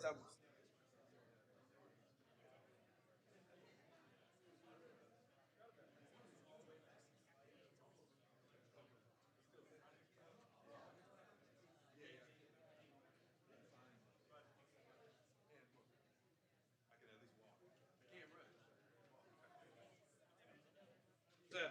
Empezamos. Yeah.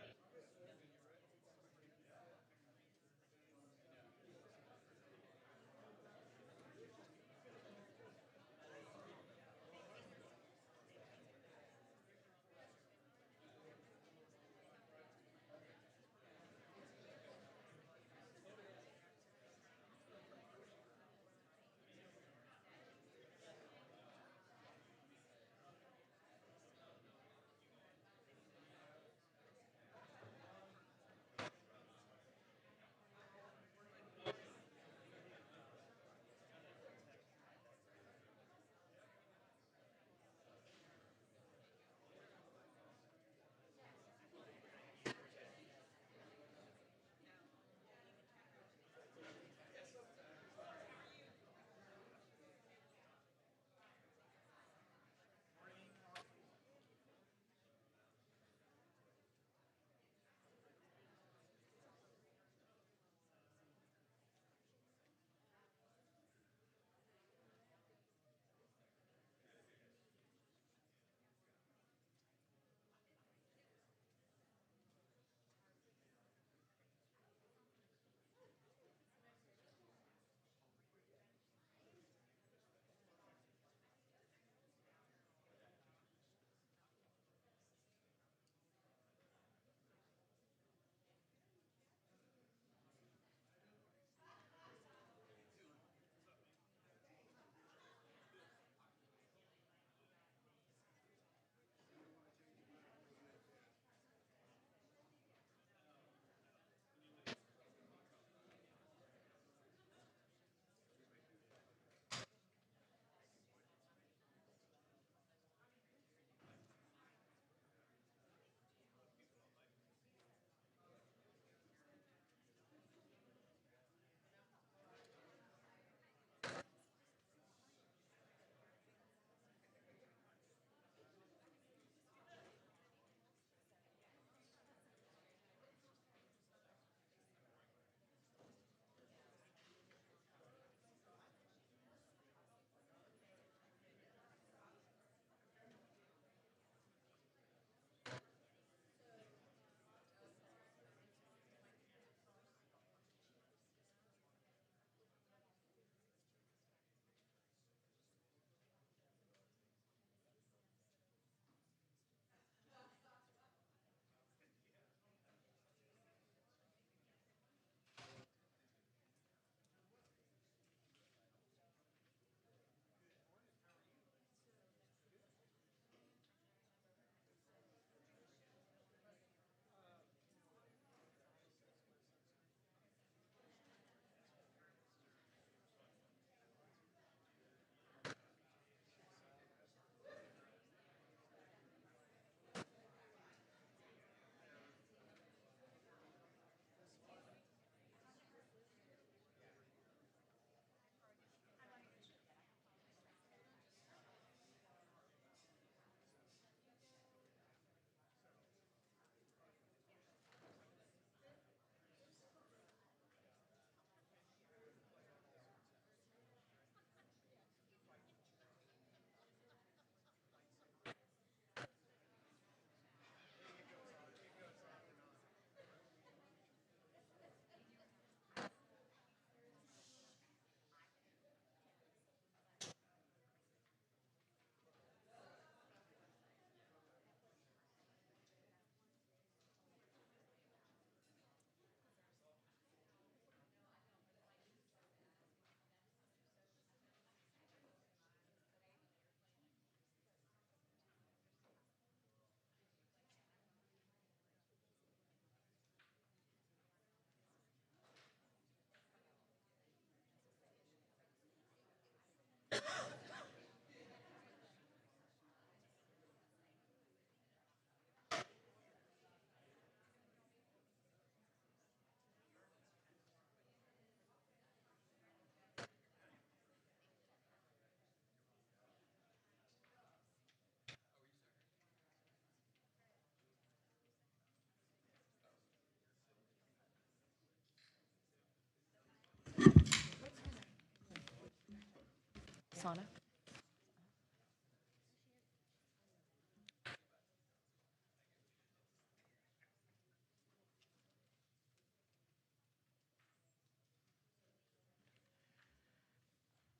Sana?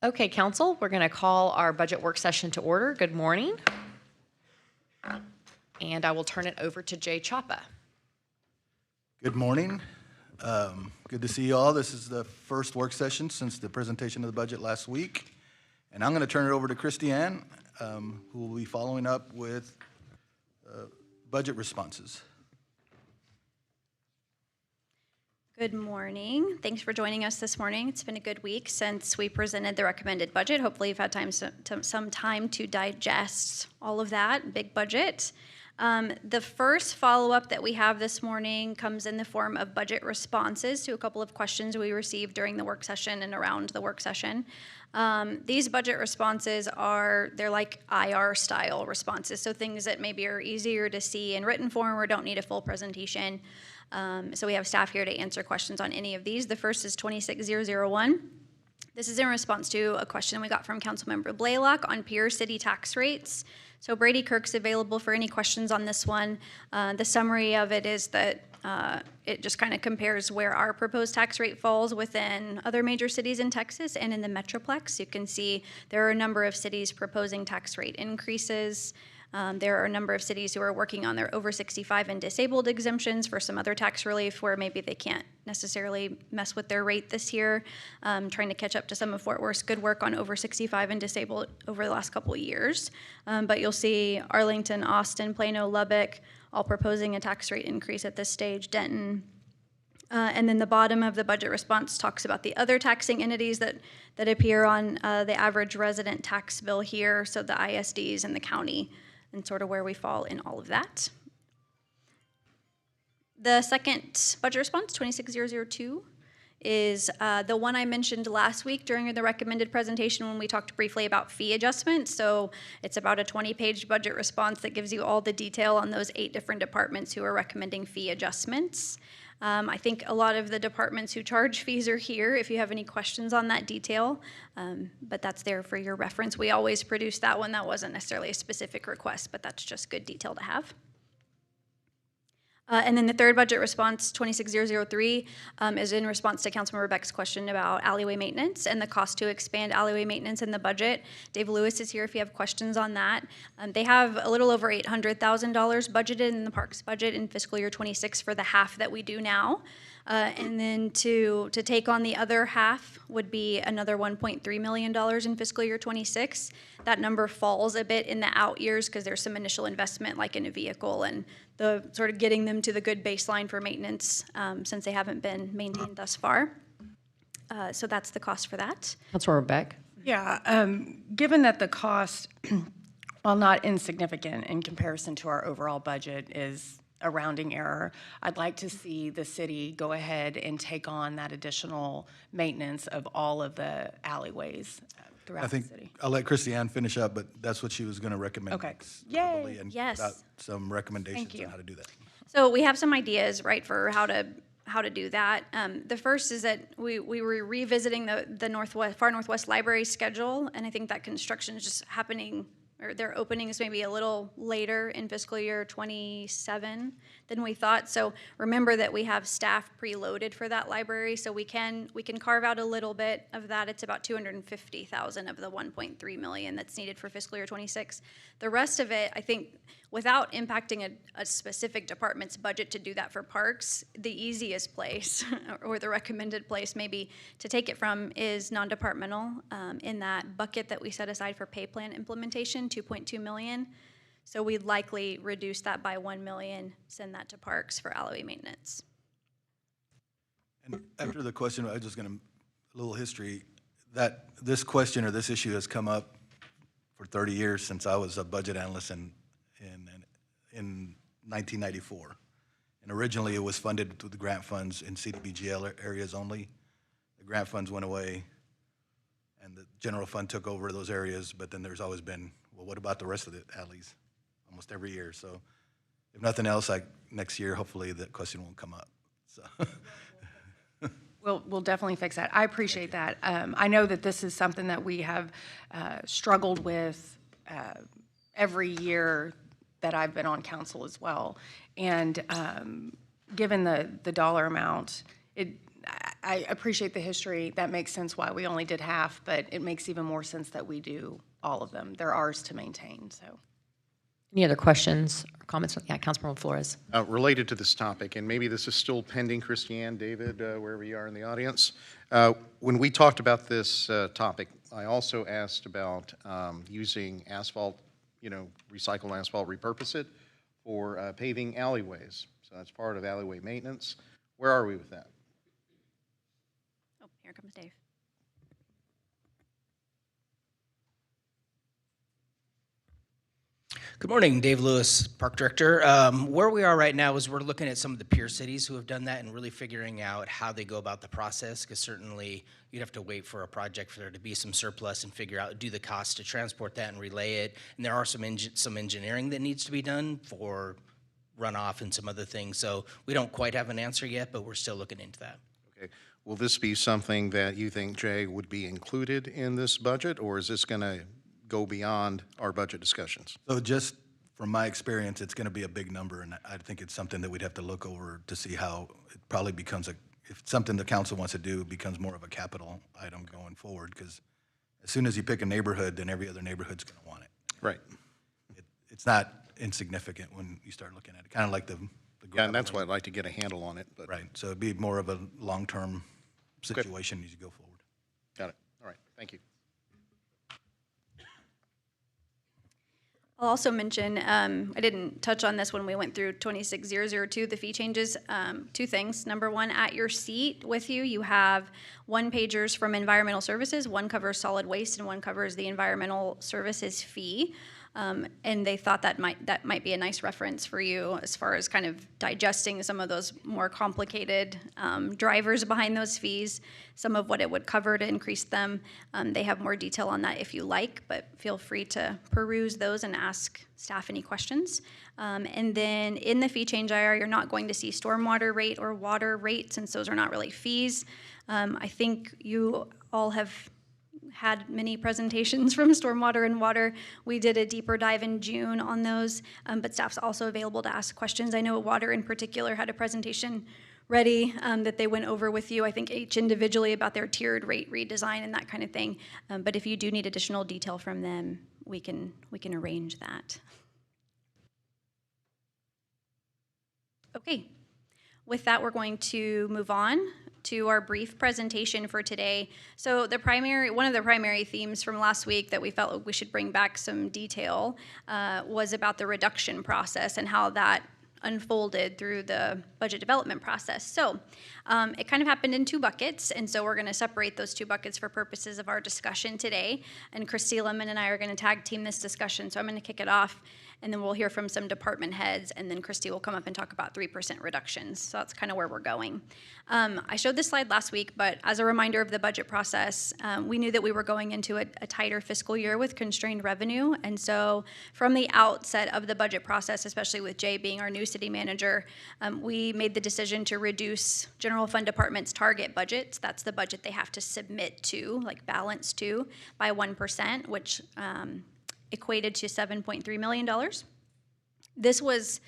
Okay, council, we're going to call our budget work session to order. Good morning. And I will turn it over to Jay Chapa. Good morning. Good to see you all. This is the first work session since the presentation of the budget last week. And I'm going to turn it over to Christiane, who will be following up with budget responses. Good morning. Thanks for joining us this morning. It's been a good week since we presented the recommended budget. Hopefully you've had some time to digest all of that big budget. The first follow-up that we have this morning comes in the form of budget responses to a couple of questions we received during the work session and around the work session. These budget responses they're like IR style responses, so things that maybe are easier to see in written form or don't need a full presentation. So we have staff here to answer questions on any of these. The first is 26001. This is in response to a question we got from Councilmember Blaylock on Pierce City tax rates. So Brady Kirk's available for any questions on this one. The summary of it is that it just kind of compares where our proposed tax rate falls within other major cities in Texas and in the Metroplex. You can see there are a number of cities proposing tax rate increases. There are a number of cities who are working on their over 65 and disabled exemptions for some other tax relief where maybe they can't necessarily mess with their rate this year, trying to catch up to some of Fort Worth's good work on over 65 and disabled over the last couple of years. But you'll see Arlington, Austin, Plano, Lubbock, all proposing a tax rate increase at this stage, Denton. And then the bottom of the budget response talks about the other taxing entities that appear on the average resident tax bill here, so the ISDs and the county, and sort of where we fall in all of that. The second budget response, 26002, is the one I mentioned last week during the recommended presentation when we talked briefly about fee adjustments. So it's about a 20-page budget response that gives you all the detail on those 8 different departments who are recommending fee adjustments. I think a lot of the departments who charge fees are here if you have any questions on that detail, but that's there for your reference. We always produce that one. That wasn't necessarily a specific request, but that's just good detail to have. And then the third budget response, 26003, is in response to Councilmember Beck's question about alleyway maintenance and the cost to expand alleyway maintenance in the budget. Dave Lewis is here if you have questions on that. They have a little over $800,000 budgeted in the parks budget in fiscal year 26 for the half that we do now. And then to take on the other half would be another $1.3 million in fiscal year 26. That number falls a bit in the out years because there's some initial investment like in a vehicle and the sort of getting them to the good baseline for maintenance since they haven't been maintained thus far. So that's the cost for that. Councilmember Beck? Yeah, given that the cost, while not insignificant in comparison to our overall budget, is a rounding error, I'd like to see the city go ahead and take on that additional maintenance of all of the alleyways throughout the city. I think I'll let Christiane finish up, but that's what she was going to recommend. Okay. Probably, Yay. and Yes. about some recommendations Thank you. on how to do that. So we have some ideas, right, for how to do that. The first is that we were revisiting the far northwest library schedule, and I think that construction is just happening, or their openings maybe a little later in fiscal year 27 than we thought. So remember that we have staff preloaded for that library, so we can carve out a little bit of that. It's about $250,000 of the $1.3 million that's needed for fiscal year 26. The rest of it, I think, without impacting a specific department's budget to do that for parks, the easiest place or the recommended place maybe to take it from is non-departmental in that bucket that we set aside for pay plan implementation, $2.2 million. So we'd likely reduce that by $1 million, send that to parks for alleyway maintenance. And after the question, I was just going to, a little history, that this question or this issue has come up for 30 years since I was a budget analyst in 1994. And originally it was funded through the grant funds in CDBG areas only. The grant funds went away and the general fund took over those areas, but then there's always been, well, what about the rest of the alleys? Almost every year. So if nothing else, like next year, hopefully that question won't come up. So We'll definitely fix that. I appreciate that. I know that this is something that we have struggled with every year that I've been on council as well. And given the dollar amount, I appreciate the history. That makes sense why we only did half, but it makes even more sense that we do all of them. They're ours to maintain, so. Any other questions or comments? Yeah, Councilmember Flores. Related to this topic, and maybe this is still pending, Christiane, David, wherever you are in the audience. When we talked about this topic, I also asked about using asphalt, recycled asphalt, repurpose it for paving alleyways. So that's part of alleyway maintenance. Where are we with that? Oh, here comes Dave. Good morning, Dave Lewis, Park Director. Where we are right now is we're looking at some of the peer cities who have done that and really figuring out how they go about the process, because certainly you'd have to wait for a project for there to be some surplus and figure out, do the cost to transport that and relay it. And there are some engineering that needs to be done for runoff and some other things. So we don't quite have an answer yet, but we're still looking into that. Okay. Will this be something that you think, Jay, would be included in this budget, or is this going to go beyond our budget discussions? So just from my experience, it's going to be a big number, and I think it's something that we'd have to look over to see how it probably becomes if something the council wants to do, it becomes more of a capital item going forward, because as soon as you pick a neighborhood, then every other neighborhood's going to want it. Right. It's not insignificant when you start looking at it, kind of like the Yeah, and that's why I'd like to get a handle on it. But Right, so it'd be more of a long-term situation as you go forward. Got it. All right. Thank you. I'll also mention, I didn't touch on this when we went through 26002, the fee changes. Two things. Number one, at your seat with you, you have one pagers from environmental services. One covers solid waste and one covers the environmental services fee. And they thought that might be a nice reference for you as far as kind of digesting some of those more complicated drivers behind those fees, some of what it would cover to increase them. They have more detail on that if you like, but feel free to peruse those and ask staff any questions. And then in the fee change IR, you're not going to see stormwater rate or water rate, since those are not really fees. I think you all have had many presentations from stormwater and water. We did a deeper dive in June on those, but staff's also available to ask questions. I know water in particular had a presentation ready that they went over with you, I think each individually, about their tiered rate redesign and that kind of thing. But if you do need additional detail from them, we can arrange that. Okay, with that, we're going to move on to our brief presentation for today. So one of the primary themes from last week that we felt we should bring back some detail was about the reduction process and how that unfolded through the budget development process. So it kind of happened in two buckets, and so we're going to separate those two buckets for purposes of our discussion today. And Christy Lemon and I are going to tag team this discussion, so I'm going to kick it off, and then we'll hear from some department heads, and then Christy will come up and talk about 3% reductions. So that's kind of where we're going. I showed this slide last week, but as a reminder of the budget process, we knew that we were going into a tighter fiscal year with constrained revenue. And so from the outset of the budget process, especially with Jay being our new city manager, we made the decision to reduce general fund department's target budgets. That's the budget they have to submit to, like balance to, by 1%, which equated to $7.3 million. This was,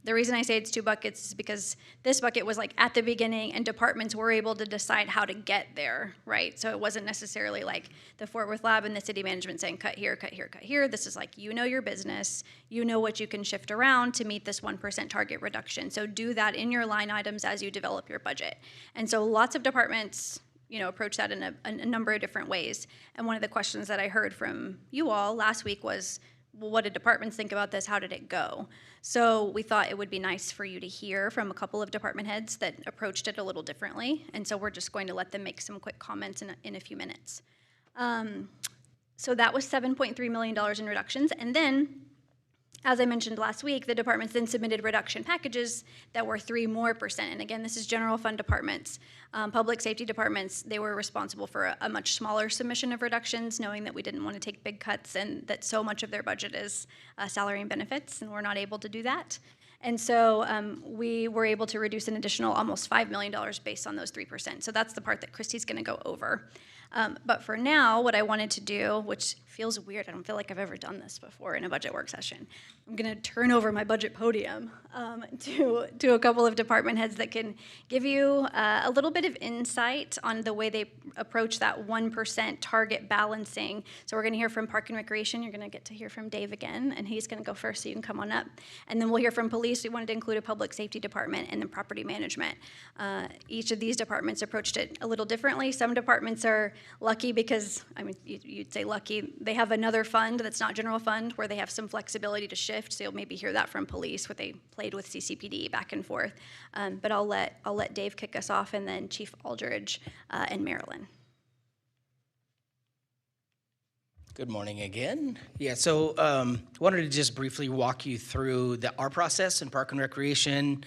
the reason I say it's two buckets is because this bucket was like at the beginning and departments were able to decide how to get there, right? So it wasn't necessarily like the Fort Worth Lab and the city management saying cut here, cut here, cut here. This is like, you know your business, you know what you can shift around to meet this 1% target reduction. So do that in your line items as you develop your budget. And so lots of departments approach that in a number of different ways. And one of the questions that I heard from you all last week was, well, what did departments think about this? How did it go? So we thought it would be nice for you to hear from a couple of department heads that approached it a little differently. And so we're just going to let them make some quick comments in a few minutes. So that was $7.3 million in reductions. And then, as I mentioned last week, the departments then submitted reduction packages that were 3% more. And again, this is general fund departments. Public safety departments, they were responsible for a much smaller submission of reductions, knowing that we didn't want to take big cuts and that so much of their budget is salary and benefits, and we're not able to do that. And so we were able to reduce an additional almost $5 million based on those 3%. So that's the part that Christy's going to go over. But for now, what I wanted to do, which feels weird, I don't feel like I've ever done this before in a budget work session, I'm going to turn over my budget podium to a couple of department heads that can give you a little bit of insight on the way they approach that 1% target balancing. So we're going to hear from Park and Recreation. You're going to get to hear from Dave again, and he's going to go first, so you can come on up. And then we'll hear from police. We wanted to include a public safety department and then property management. Each of these departments approached it a little differently. Some departments are lucky because, I mean, you'd say lucky, they have another fund that's not general fund where they have some flexibility to shift. So you'll maybe hear that from police, where they played with CCPD back and forth. But I'll let Dave kick us off, and then Chief Aldridge and Marilyn. Good morning again. Yeah, so wanted to just briefly walk you through our process in Park and Recreation.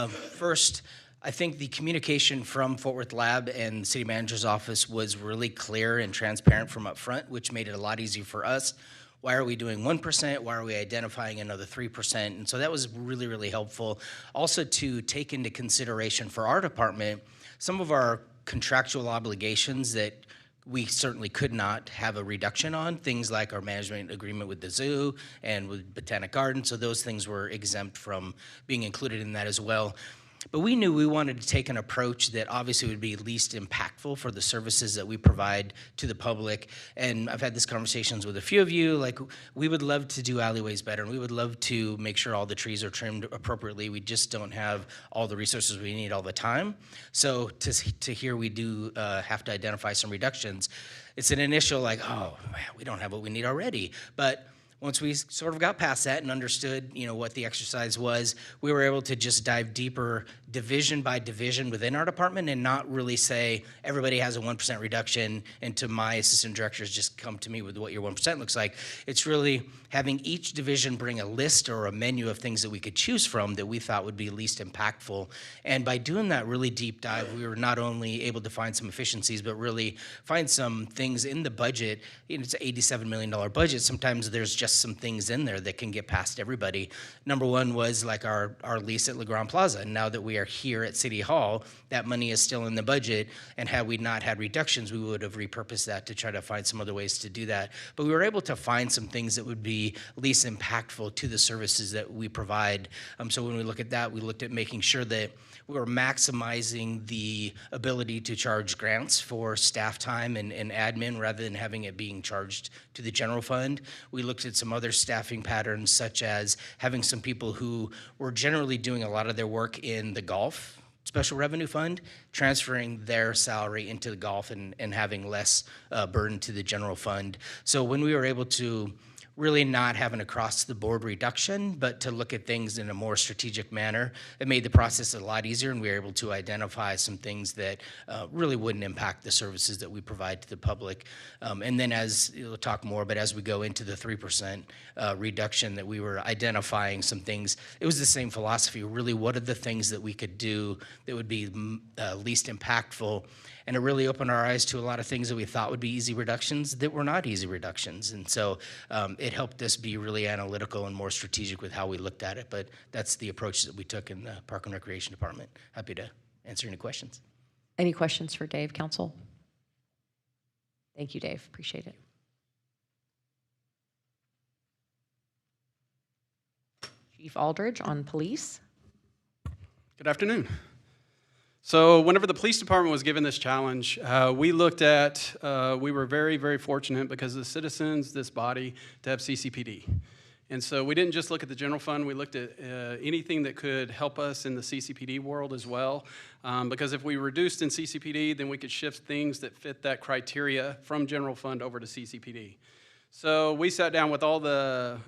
First, I think the communication from Fort Worth Lab and the city manager's office was really clear and transparent from up front, which made it a lot easier for us. Why are we doing 1%? Why are we identifying another 3%? And so that was really, really helpful. Also to take into consideration for our department, some of our contractual obligations that we certainly could not have a reduction on, things like our management agreement with the zoo and with Botanic Garden. So those things were exempt from being included in that as well. But we knew we wanted to take an approach that obviously would be least impactful for the services that we provide to the public. And I've had these conversations with a few of you, like we would love to do alleyways better, and we would love to make sure all the trees are trimmed appropriately. We just don't have all the resources we need all the time. So to hear we do have to identify some reductions, it's an initial like, oh, man, we don't have what we need already. But once we sort of got past that and understood, what the exercise was, we were able to just dive deeper division by division within our department and not really say everybody has a 1% reduction and to my assistant directors just come to me with what your 1% looks like. It's really having each division bring a list or a menu of things that we could choose from that we thought would be least impactful. And by doing that really deep dive, we were not only able to find some efficiencies, but really find some things in the budget. It's an $87 million budget. Sometimes there's just some things in there that can get past everybody. Number one was like our lease at LeGrand Plaza. And now that we are here at City Hall, that money is still in the budget. And had we not had reductions, we would have repurposed that to try to find some other ways to do that. But we were able to find some things that would be least impactful to the services that we provide. So when we look at that, we looked at making sure that we were maximizing the ability to charge grants for staff time and admin rather than having it being charged to the general fund. We looked at some other staffing patterns, such as having some people who were generally doing a lot of their work in the golf special revenue fund, transferring their salary into the golf and having less burden to the general fund. So when we were able to really not have an across-the-board reduction, but to look at things in a more strategic manner, it made the process a lot easier, and we were able to identify some things that really wouldn't impact the services that we provide to the public. And then we'll talk more, but as we go into the 3% reduction that we were identifying some things, it was the same philosophy. Really, what are the things that we could do that would be least impactful? And it really opened our eyes to a lot of things that we thought would be easy reductions that were not easy reductions. And so it helped us be really analytical and more strategic with how we looked at it. But that's the approach that we took in the Park and Recreation Department. Happy to answer any questions. Any questions for Dave, Council? Thank you, Dave. Appreciate it. Chief Aldridge on police. Good afternoon. So whenever the police department was given this challenge, we were very, very fortunate because of the citizens, this body, to have CCPD. And so we didn't just look at the general fund, we looked at anything that could help us in the CCPD world as well. Because if we reduced in CCPD, then we could shift things that fit that criteria from general fund over to CCPD. So we sat down with all the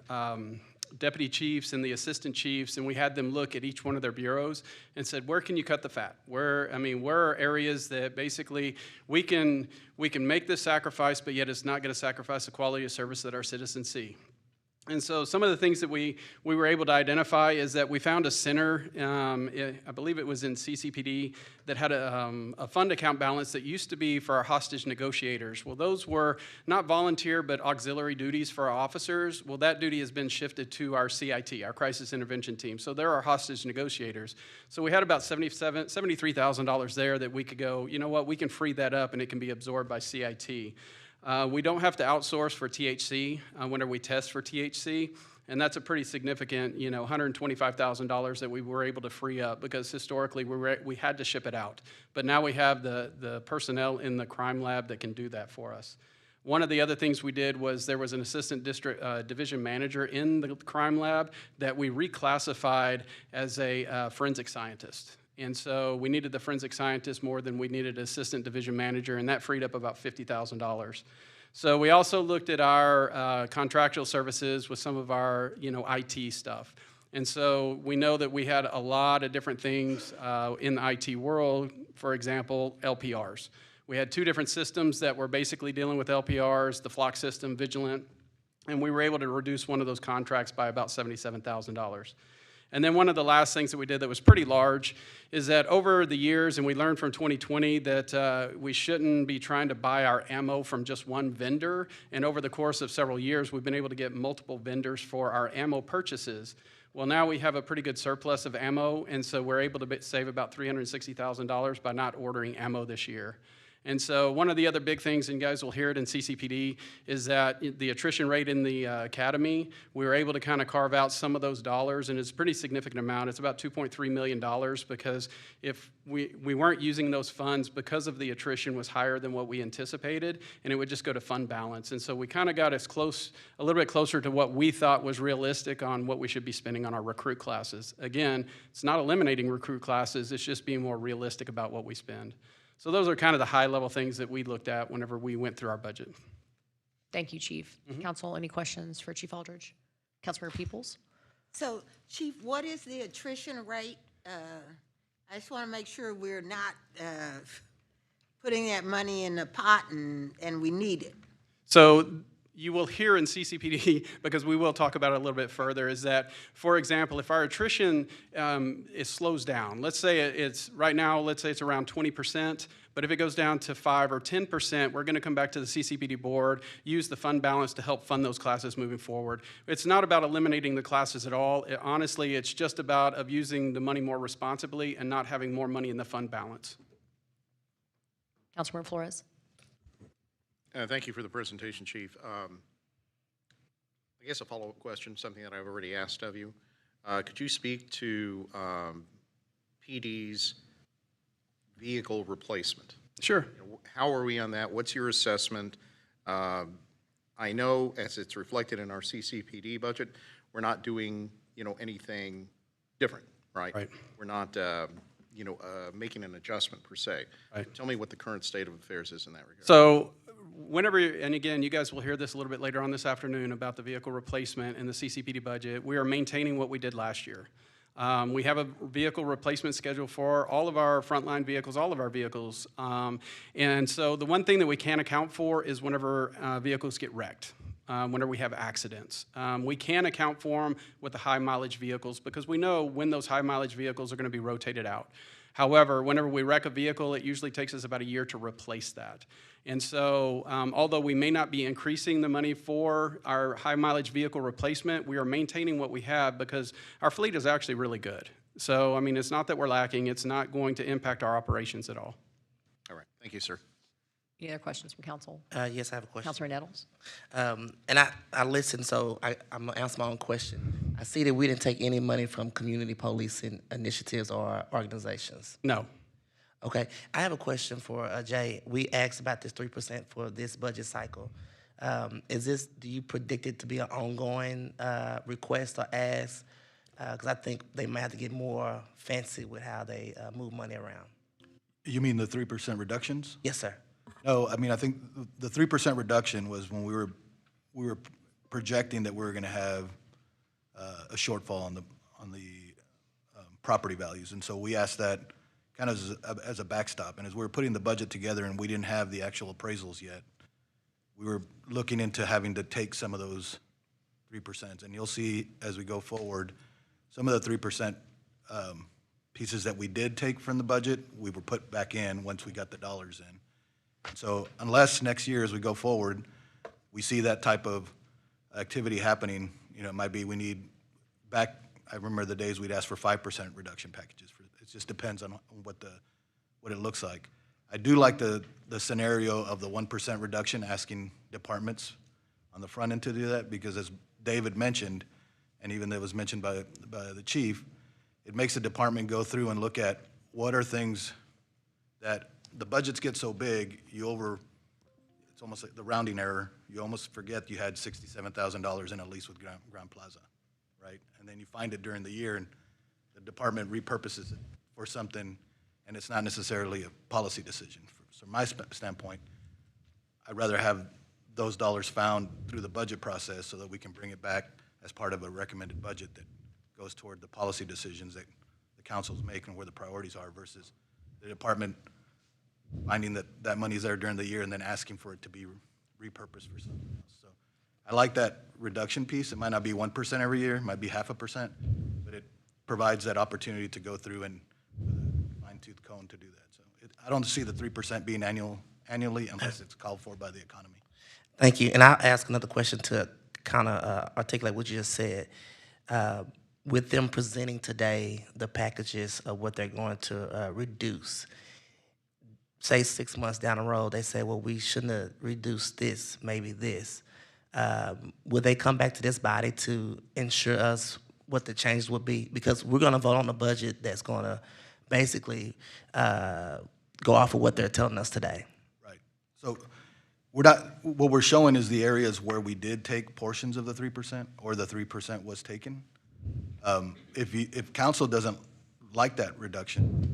deputy chiefs and the assistant chiefs, and we had them look at each one of their bureaus and said, where can you cut the fat? Where are areas that basically we can make this sacrifice, but yet it's not going to sacrifice the quality of service that our citizens see? And so some of the things that we were able to identify is that we found a center, I believe it was in CCPD, that had a fund account balance that used to be for our hostage negotiators. Well, those were not volunteer, but auxiliary duties for our officers. Well, that duty has been shifted to our CIT, our Crisis Intervention Team. So they're our hostage negotiators. So we had about $73,000 there that we could go, you know what, we can free that up and it can be absorbed by CIT. We don't have to outsource for THC whenever we test for THC, and that's a pretty significant, $125,000 that we were able to free up because historically we had to ship it out. But now we have the personnel in the crime lab that can do that for us. One of the other things we did was there was an assistant division manager in the crime lab that we reclassified as a forensic scientist. And so we needed the forensic scientist more than we needed an assistant division manager, and that freed up about $50,000. So we also looked at our contractual services with some of our, IT stuff. And so we know that we had a lot of different things in the IT world, for example, LPRs. We had 2 different systems that were basically dealing with LPRs, the Flock system, Vigilant, and we were able to reduce one of those contracts by about $77,000. And then one of the last things that we did that was pretty large is that over the years, and we learned from 2020 that we shouldn't be trying to buy our ammo from just one vendor. And over the course of several years, we've been able to get multiple vendors for our ammo purchases. Well, now we have a pretty good surplus of ammo, and so we're able to save about $360,000 by not ordering ammo this year. And so one of the other big things, and you guys will hear it in CCPD, is that the attrition rate in the academy, we were able to kind of carve out some of those dollars, and it's a pretty significant amount. It's about $2.3 million because if we weren't using those funds because of the attrition was higher than what we anticipated, and it would just go to fund balance. And so we kind of got us close, a little bit closer to what we thought was realistic on what we should be spending on our recruit classes. Again, it's not eliminating recruit classes, it's just being more realistic about what we spend. So those are kind of the high-level things that we looked at whenever we went through our budget. Thank you, Chief. Council, any questions for Chief Aldridge? Councilmember Peoples? So, Chief, what is the attrition rate? I just want to make sure we're not putting that money in the pot and we need it. So you will hear in CCPD, because we will talk about it a little bit further, is that, for example, if our attrition it slows down, let's say it's right now, let's say it's around 20%, but if it goes down to 5 or 10%, we're going to come back to the CCPD board, use the fund balance to help fund those classes moving forward. It's not about eliminating the classes at all. Honestly, it's just about of using the money more responsibly and not having more money in the fund balance. Councilmember Flores? Thank you for the presentation, Chief. I guess a follow-up question, something that I've already asked of you. Could you speak to PD's vehicle replacement? Sure. How are we on that? What's your assessment? I know, as it's reflected in our CCPD budget, we're not doing, anything different, right? Right. We're not, making an adjustment per se. Right. Tell me what the current state of affairs is in that regard. So whenever, and again, you guys will hear this a little bit later on this afternoon about the vehicle replacement and the CCPD budget, we are maintaining what we did last year. We have a vehicle replacement schedule for all of our frontline vehicles, all of our vehicles. And so the one thing that we can account for is whenever vehicles get wrecked, whenever we have accidents. We can account for them with the high mileage vehicles because we know when those high mileage vehicles are going to be rotated out. However, whenever we wreck a vehicle, it usually takes us about a year to replace that. And so, although we may not be increasing the money for our high mileage vehicle replacement, we are maintaining what we have because our fleet is actually really good. So, I mean, it's not that we're lacking. It's not going to impact our operations at all. All right. Thank you, sir. Any other questions from council? Yes, I have a question. Councilor Nettles? And I listened, so I'm going to answer my own question. I see that we didn't take any money from community policing initiatives or organizations. No. Okay. I have a question for Jay. We asked about this 3% for this budget cycle. Do you predict it to be an ongoing request or ask? Because I think they might have to get more fancy with how they move money around. You mean the 3% reductions? Yes, sir. No, I mean, I think the 3% reduction was when we were projecting that we were going to have a shortfall on the property values, and so we asked that kind of as a backstop. And as we were putting the budget together, and we didn't have the actual appraisals yet, we were looking into having to take some of those 3%. And you'll see as we go forward, some of the 3% pieces that we did take from the budget, we were put back in once we got the dollars in. So unless next year as we go forward, we see that type of activity happening, it might be we need back, I remember the days we'd ask for 5% reduction packages. It just depends on what it looks like. I do like the scenario of the 1% reduction, asking departments on the front end to do that, because as David mentioned, and even that was mentioned by the chief, it makes the department go through and look at what are things that the budgets get so big, it's almost like the rounding error. You almost forget you had $67,000 in a lease with Ground Plaza, right? And then you find it during the year, and the department repurposes it for something, and it's not necessarily a policy decision. From my standpoint, I'd rather have those dollars found through the budget process so that we can bring it back as part of a recommended budget that goes toward the policy decisions that the council's making, where the priorities are, versus the department finding that money's there during the year and then asking for it to be repurposed for something else. So I like that reduction piece. It might not be 1% every year, it might be 0.5%, but it provides that opportunity to go through and with a fine-tooth comb to do that. So I don't see the 3% being annually unless it's called for by the economy. Thank you. And I'll ask another question to kind of articulate what you just said. With them presenting today the packages of what they're going to reduce, say 6 months down the road, they say, well, we shouldn't have reduced this, maybe this. Will they come back to this body to ensure us what the changes would be? Because we're going to vote on a budget that's going to basically go off of what they're telling us today. Right. So what we're showing is the areas where we did take portions of the 3% or the 3% was taken. If council doesn't like that reduction,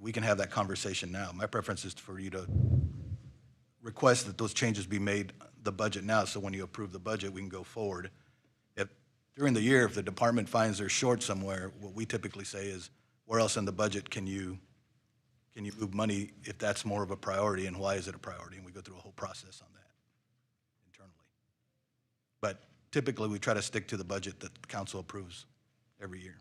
we can have that conversation now. My preference is for you to request that those changes be made the budget now, so when you approve the budget, we can go forward. During the year, if the department finds they're short somewhere, what we typically say is, where else in the budget can you move money if that's more of a priority, and why is it a priority? And we go through a whole process on that internally. But typically, we try to stick to the budget that the council approves every year.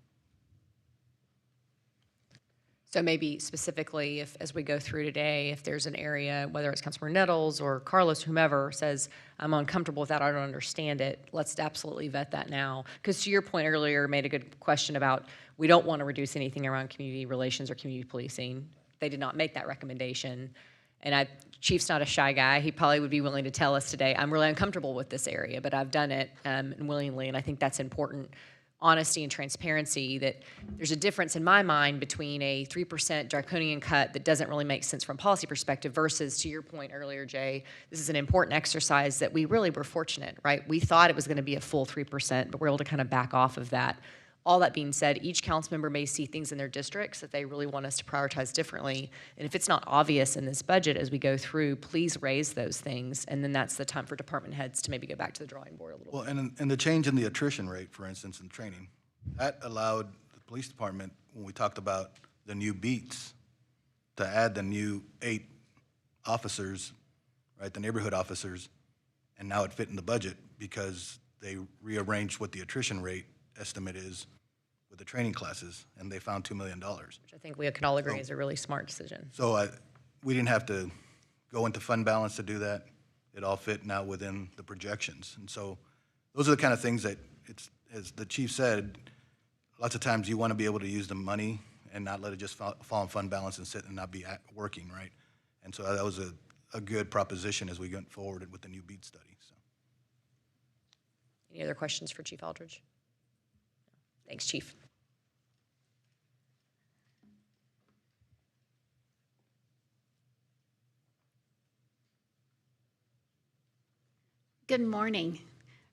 So maybe specifically, if as we go through today, if there's an area, whether it's Councilmember Nettles or Carlos, whomever, says, I'm uncomfortable with that, I don't understand it, let's absolutely vet that now. Because to your point earlier, made a good question about, we don't want to reduce anything around community relations or community policing. They did not make that recommendation. And Chief's not a shy guy. He probably would be willing to tell us today, I'm really uncomfortable with this area, but I've done it willingly, and I think that's important. Honesty and transparency, that there's a difference in my mind between a 3% draconian cut that doesn't really make sense from a policy perspective versus, to your point earlier, Jay, this is an important exercise that we really were fortunate, right? We thought it was going to be a full 3%, but we're able to kind of back off of that. All that being said, each council member may see things in their districts that they really want us to prioritize differently. And if it's not obvious in this budget as we go through, please raise those things. And then that's the time for department heads to maybe go back to the drawing board a little bit. Well, and the change in the attrition rate, for instance, in training, that allowed the police department, when we talked about the new beats, to add the new 8 officers, right, the neighborhood officers, and now it fit in the budget because they rearranged what the attrition rate estimate is with the training classes, and they found $2 million. Which I think we can all agree is a really smart decision. So we didn't have to go into fund balance to do that. It all fit now within the projections. And so those are the kind of things that, as the chief said, lots of times you want to be able to use the money and not let it just fall in fund balance and sit and not be working, right? And so that was a good proposition as we went forward with the new BEAD study. So. Any other questions for Chief Aldridge? Thanks, Chief. Good morning.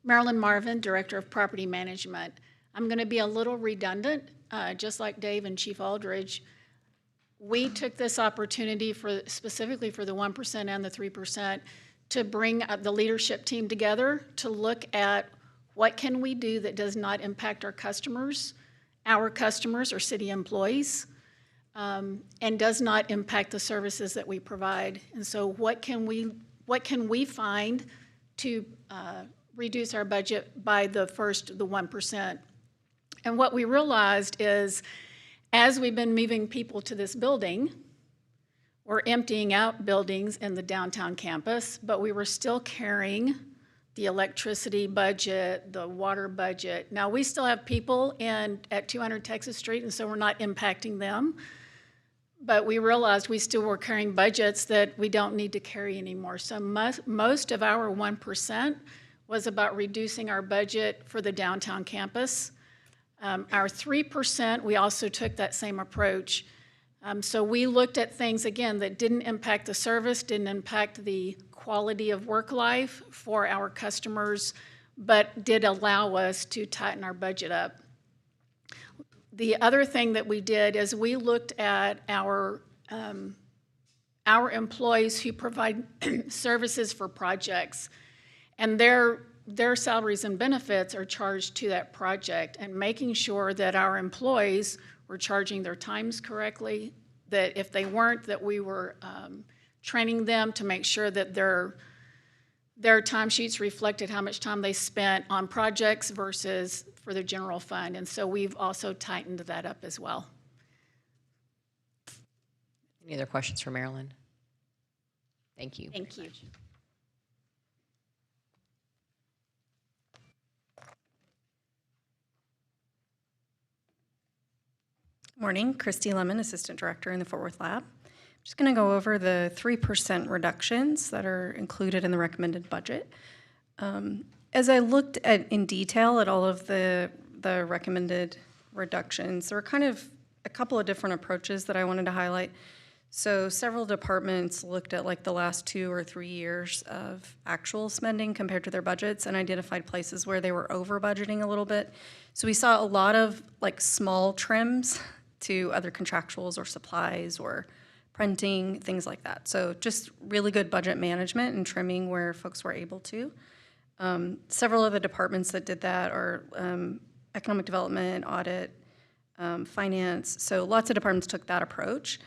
Marilyn Marvin, Director of Property Management. I'm going to be a little redundant, just like Dave and Chief Aldridge. We took this opportunity specifically for the 1% and the 3% to bring the leadership team together to look at what can we do that does not impact our customers or city employees, and does not impact the services that we provide. And so what can we find to reduce our budget by the 1%. And what we realized is, as we've been moving people to this building, we're emptying out buildings in the downtown campus, but we were still carrying the electricity budget, the water budget. Now, we still have people at 200 Texas Street, and so we're not impacting them. But we realized we still were carrying budgets that we don't need to carry anymore. So most of our 1% was about reducing our budget for the downtown campus. Our 3%, we also took that same approach. So we looked at things, again, that didn't impact the service, didn't impact the quality of work life for our customers, but did allow us to tighten our budget up. The other thing that we did is we looked at our employees who provide services for projects, and their salaries and benefits are charged to that project, and making sure that our employees were charging their times correctly, that if they weren't, that we were training them to make sure that their timesheets reflected how much time they spent on projects versus for the general fund. And so we've also tightened that up as well. Any other questions for Marilyn? Thank you. Thank you. Morning, Christy Lemon, Assistant Director in the Fort Worth Lab. I'm just going to go over the 3% reductions that are included in the recommended budget. As I looked at in detail at all of the recommended reductions, there were kind of a couple of different approaches that I wanted to highlight. So several departments looked at like the last 2 or 3 years of actual spending compared to their budgets and identified places where they were over budgeting a little bit. So we saw a lot of like small trims to other contractuals or supplies or printing, things like that. So just really good budget management and trimming where folks were able to. Several of the departments that did that are economic development, audit, finance. So lots of departments took that approach.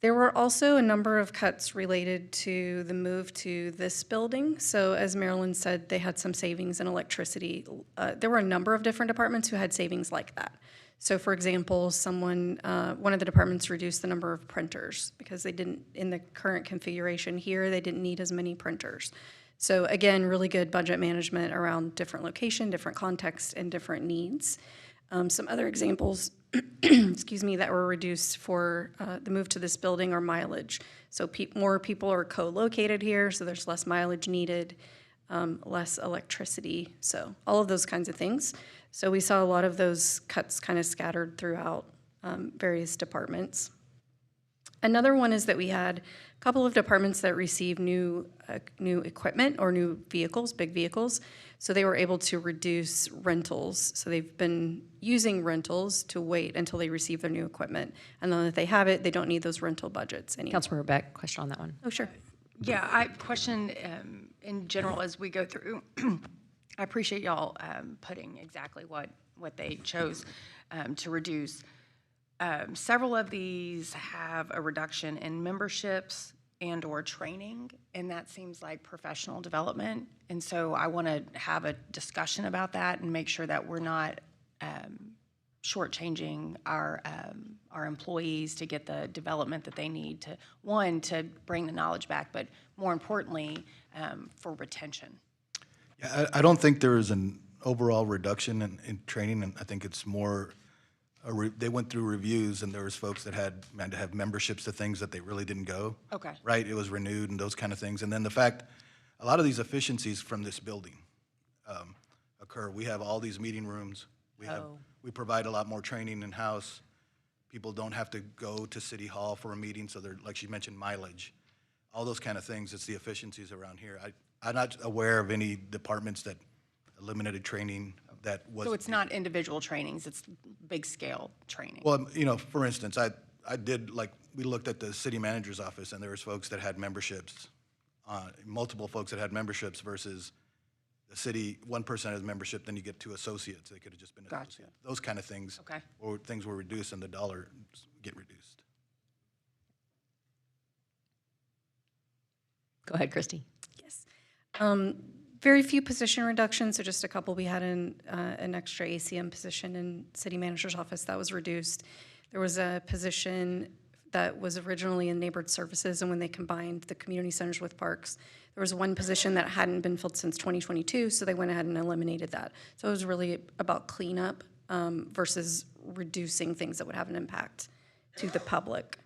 There were also a number of cuts related to the move to this building. So as Marilyn said, they had some savings in electricity. There were a number of different departments who had savings like that. So for example, one of the departments reduced the number of printers because they didn't, in the current configuration here, they didn't need as many printers. So again, really good budget management around different location, different context, and different needs. Some other examples, excuse me, that were reduced for the move to this building are mileage. So more people are co-located here, so there's less mileage needed, less electricity, so all of those kinds of things. So we saw a lot of those cuts kind of scattered throughout various departments. Another one is that we had a couple of departments that received new equipment or new vehicles, big vehicles. So they were able to reduce rentals. So they've been using rentals to wait until they receive their new equipment. And then if they have it, they don't need those rental budgets anymore. Councilmember Beck, question on that one. Oh, sure. Yeah, I question in general as we go through. I appreciate y'all putting exactly what they chose to reduce. Several of these have a reduction in memberships and or training, and that seems like professional development. And so I want to have a discussion about that and make sure that we're not shortchanging our employees to get the development that they need to, one, to bring the knowledge back, but more importantly, for retention. Yeah, I don't think there is an overall reduction in training, and I think it's more, they went through reviews, and there was folks that had to have memberships to things that they really didn't go. Okay. Right, it was renewed and those kind of things. And then the fact, a lot of these efficiencies from this building occur. We have all these meeting rooms. We provide a lot more training in-house. People don't have to go to City Hall for a meeting, so they're, like she mentioned, mileage. All those kind of things, it's the efficiencies around here. I'm not aware of any departments that eliminated training that was. So it's not individual trainings, it's big scale training. Well, for instance, I did, like, we looked at the city manager's office, and there was folks that had memberships, multiple folks that had memberships versus the city, one person has membership, then you get 2 associates. They could have just been associates. Those kind of things. Okay. Or things were reduced and the dollars get reduced. Go ahead, Christy. Yes. Very few position reductions, so just a couple. We had an extra ACM position in city manager's office that was reduced. There was a position that was originally in neighborhood services, and when they combined the community centers with parks, there was one position that hadn't been filled since 2022, so they went ahead and eliminated that. So it was really about cleanup versus reducing things that would have an impact to the public.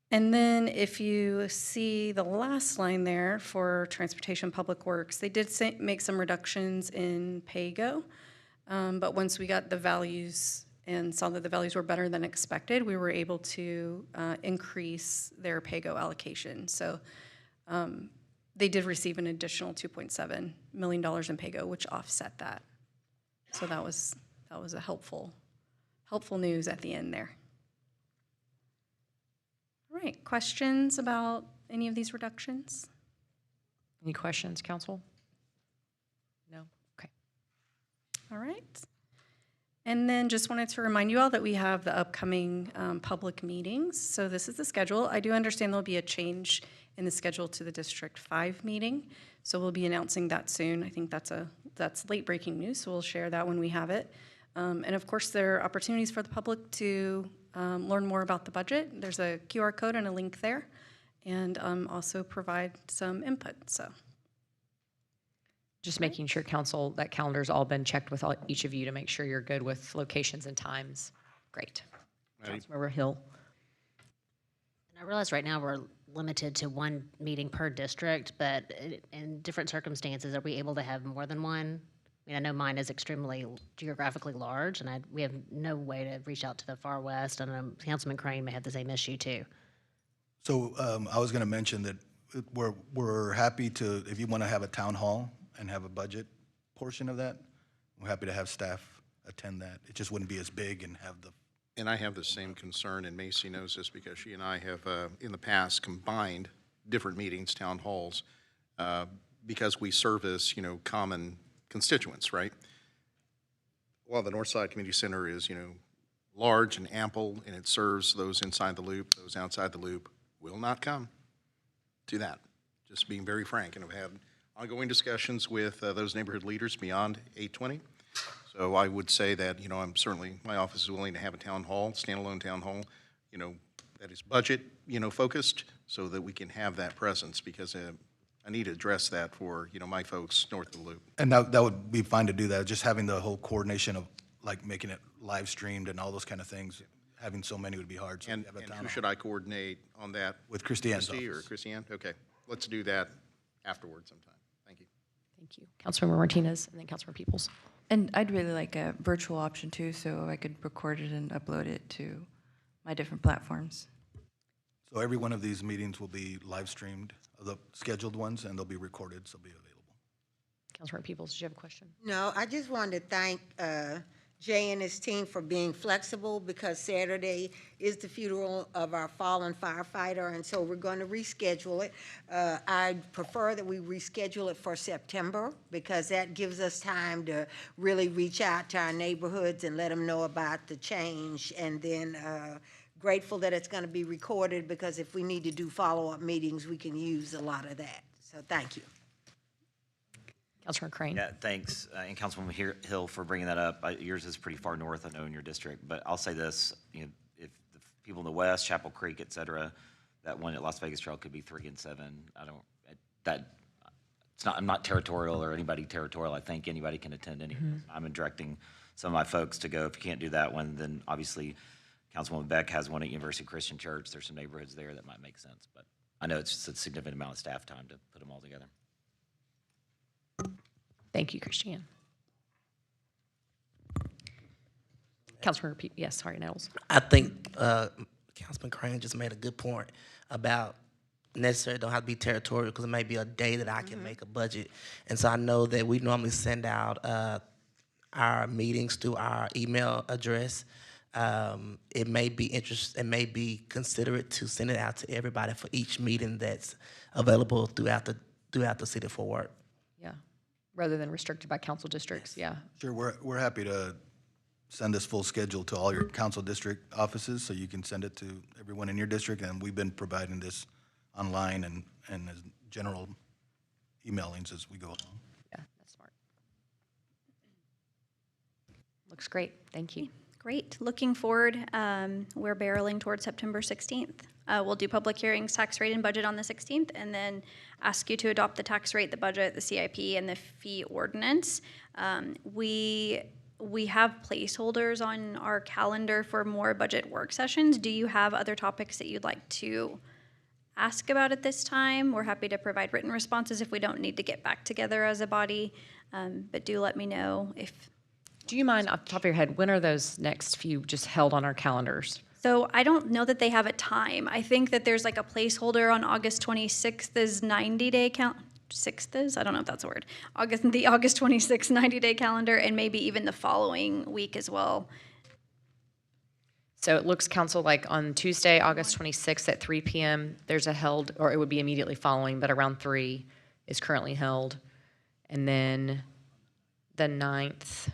And then if you see the last line there for Transportation Public Works, they did make some reductions in PAYGO, but once we got the values and saw that the values were better than expected, we were able to increase their PAYGO allocation. So they did receive an additional $2.7 million in PAYGO, which offset that. So that was a helpful news at the end there. All right, questions about any of these reductions? Any questions, council? No? Okay. All right. And then just wanted to remind you all that we have the upcoming public meetings. So this is the schedule. I do understand there'll be a change in the schedule to the District 5 meeting. So we'll be announcing that soon. I think that's late breaking news, so we'll share that when we have it. And of course, there are opportunities for the public to learn more about the budget. There's a QR code and a link there, and also provide some input, so. Just making sure, council, that calendar's all been checked with each of you to make sure you're good with locations and times. Great. Councilmember Hill. And I realize right now we're limited to one meeting per district, but in different circumstances, are we able to have more than one? I mean, I know mine is extremely geographically large, and we have no way to reach out to the far west, and Councilman Crane may have the same issue too. So I was going to mention that we're happy to, if you want to have a town hall and have a budget portion of that, we're happy to have staff attend that. It just wouldn't be as big and have the. And I have the same concern, and Macy knows this because she and I have, in the past, combined different meetings, town halls, because we service, common constituents, right? While the Northside Community Center is, large and ample, and it serves those inside the loop, those outside the loop, will not come to that. Just being very frank, and I've had ongoing discussions with those neighborhood leaders beyond 820. So I would say that, my office is willing to have a town hall, standalone town hall, that is budget, focused, so that we can have that presence, because I need to address that for, my folks north of the loop. And that would be fine to do that, just having the whole coordination of, like, making it live streamed and all those kind of things. Having so many would be hard. So And have a town who hall. should I coordinate on that? With Christiane's Christie or office. Christiane? Okay, let's do that afterward sometime. Thank you. Thank you. Councilmember Martinez, and then Councilmember Peoples. And I'd really like a virtual option too, so I could record it and upload it to my different platforms. So every one of these meetings will be live streamed, the scheduled ones, and they'll be recorded, so they'll be available. Councilmember Peoples, did you have a question? No, I just wanted to thank Jay and his team for being flexible, because Saturday is the funeral of our fallen firefighter, and so we're going to reschedule it. I'd prefer that we reschedule it for September, because that gives us time to really reach out to our neighborhoods and let them know about the change. And then grateful that it's going to be recorded, because if we need to do follow-up meetings, we can use a lot of that. So thank you. Councilmember Crane. Yeah, thanks, and Councilwoman Hill for bringing that up. Yours is pretty far north, I know, in your district, but I'll say this, if the people in the west, Chapel Creek, et cetera, that one at Las Vegas Trail could be 3 and 7. I'm not territorial or anybody territorial. I think anybody can attend any. I'm directing some of my folks to go. If you can't do that one, then obviously Councilwoman Beck has one at University Christian Church. There's some neighborhoods there that might make sense, but I know it's just a significant amount of staff time to put them all together. Thank you, Christiane. Councilmember yes, sorry, Nettles. I think Councilman Crane just made a good point about necessarily don't have to be territorial, because it may be a day that I can make a budget. And so I know that we normally send out our meetings through our email address. It may be considerate to send it out to everybody for each meeting that's available throughout the city of Fort Worth. Yeah, rather than restricted by council districts, yeah. Sure, we're happy to send this full schedule to all your council district offices, so you can send it to everyone in your district, and we've been providing this online and as general emailings as we go along. Yeah, that's smart. Looks great. Thank you. Great. Looking forward. We're barreling towards September 16th. We'll do public hearings, tax rate, and budget on the 16th, and then ask you to adopt the tax rate, the budget, the CIP, and the fee ordinance. We have placeholders on our calendar for more budget work sessions. Do you have other topics that you'd like to ask about at this time? We're happy to provide written responses if we don't need to get back together as a body, but do let me know if. Do you mind, off the top of your head, when are those next few just held on our calendars? So I don't know that they have a time. I think that there's like a placeholder on August 26th is 90-day count. 6th is? I don't know if that's a word. The August 26th 90-day calendar, and maybe even the following week as well. So it looks, council, like on Tuesday, August 26th at 3 p.m., there's a held, or it would be immediately following, but around 3 is currently held. And then the 9th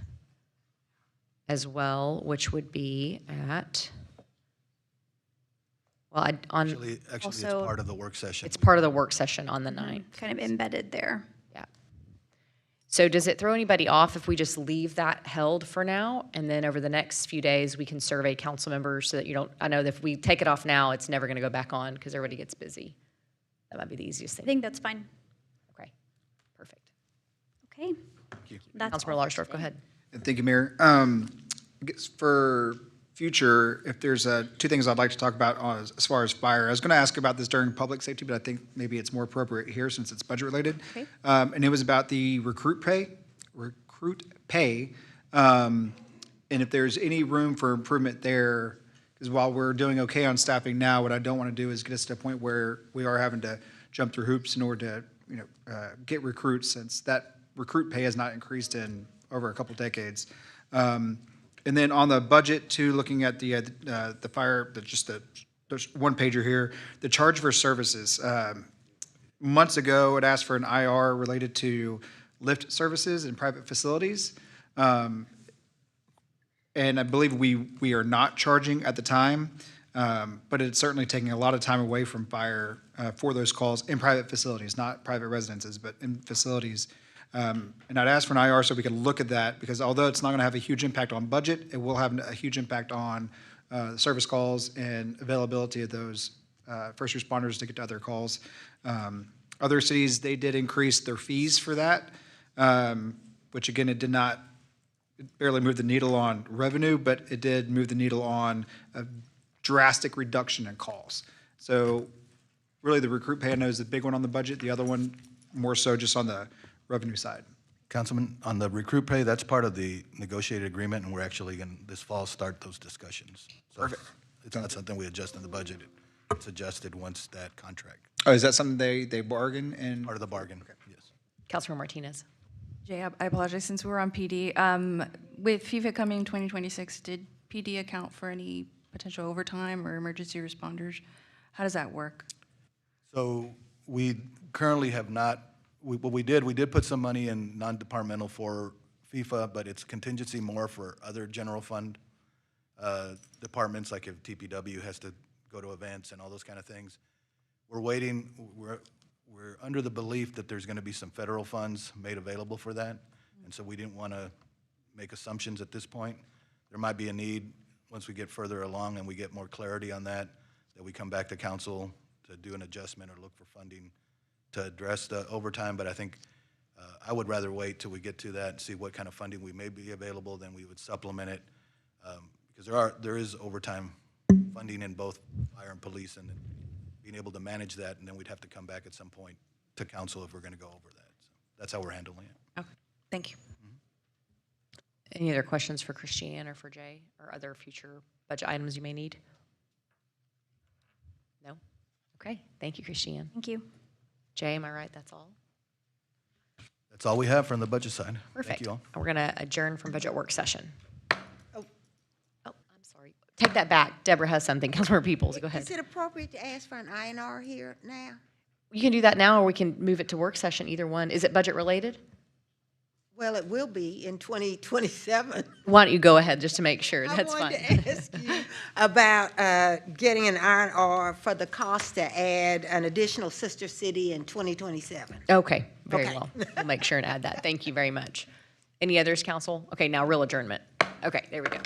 as well, which would be at, well, Actually, it's Also- part of the work session. it's part of the work session on the 9th. Kind of embedded there. Yeah. So does it throw anybody off if we just leave that held for now? And then over the next few days, we can survey council members so that you don't, I know that if we take it off now, it's never going to go back on because everybody gets busy. That might be the easiest I thing. think that's fine. Okay, perfect. Okay. Thank you. That's Councilmember all. Larsdorf, go ahead. Thank you, Mayor. I guess for future, if there's two things I'd like to talk about as far as fire. I was going to ask about this during public safety, but I think maybe it's more appropriate here since it's budget related. Okay. And it was about the recruit pay, and if there's any room for improvement there. Because while we're doing okay on staffing now, what I don't want to do is get us to a point where we are having to jump through hoops in order to, get recruits, since that recruit pay has not increased in over a couple decades. And then on the budget too, looking at the fire, there's one pager here, the charge for services. Months ago, it asked for an IR related to lift services in private facilities. And I believe we are not charging at the time, but it's certainly taking a lot of time away from fire for those calls in private facilities, not private residences, but in facilities. And I'd ask for an IR so we could look at that, because although it's not going to have a huge impact on budget, it will have a huge impact on service calls and availability of those first responders to get to other calls. Other cities, they did increase their fees for that, which again, it barely moved the needle on revenue, but it did move the needle on a drastic reduction in calls. So really the recruit pay I know is the big one on the budget. The other one more so just on the revenue side. Councilman, on the recruit pay, that's part of the negotiated agreement, and we're actually going to, this fall, start those discussions. So Perfect. It's not something we adjust in the budget. It's adjusted once that contract, Oh, is that something they bargain and? part of the bargain, yes. Councilmember Martinez. Jay, I apologize, since we're on PD, with FIFA coming 2026, did PD account for any potential overtime or emergency responders? How does that work? So we currently have not, what we did put some money in non-departmental for FIFA, but it's contingency more for other general fund departments, like if TPW has to go to events and all those kind of things. We're waiting, we're under the belief that there's going to be some federal funds made available for that, and so we didn't want to make assumptions at this point. There might be a need, once we get further along and we get more clarity on that we come back to council to do an adjustment or look for funding to address the overtime, but I think I would rather wait till we get to that and see what kind of funding we may be available, then we would supplement it, because there is overtime funding in both fire and police, and being able to manage that, and then we'd have to come back at some point to council if we're going to go over that. So that's how we're handling it. Okay, thank you. Any other questions for Christiane or for Jay, or other future budget items you may need? No? Okay, thank you, Christiane. Thank you. Jay, am I right? That's all? That's all we have from the budget side. Perfect. Thank you all. We're going to adjourn from budget work session. Oh, I'm sorry. Take that back. Deborah has something. Councilmember Peoples, go ahead. Is it appropriate to ask for an INR here now? You can do that now, or we can move it to work session, either one. Is it budget related? Well, it will be in 2027. Why don't you go ahead, just to make sure, that's I fine. wanted to ask you about getting an R&R for the cost to add an additional sister city in 2027. Okay, very Okay. well. We'll make sure and add that. Thank you very much. Any others, council? Okay, now real adjournment. Okay, there we go.